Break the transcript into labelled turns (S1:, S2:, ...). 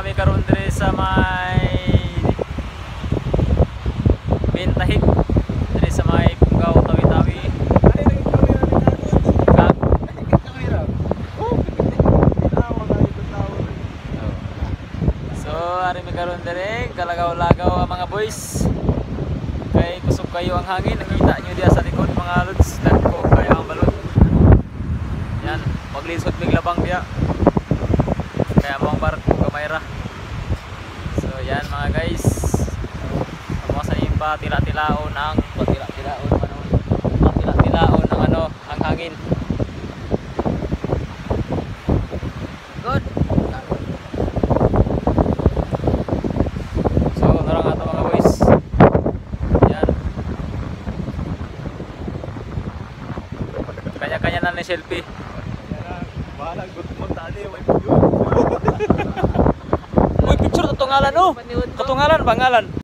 S1: kami karon dire sa may Bintahik, dire sa may Bungaw, Tawi-Tawi. So, ari mi karon dire, kalagaw-lagaw ang mga boys. Kay kusog kayo ang hangin, nakita nyo diya sa likod mga lods, dagko kayo ang balon. Yan, maglisod mig labang diya. Kaya mo ang barko kamayra. So yan mga guys, amo sa yung patila-tilaon ang ang hangin. Good. So narang ato mga boys. Yan. Kanya-kanya na ni selfie.
S2: Bahala good mo tali, may
S1: Uy, picture katungalan oh. Katungalan, pangalan.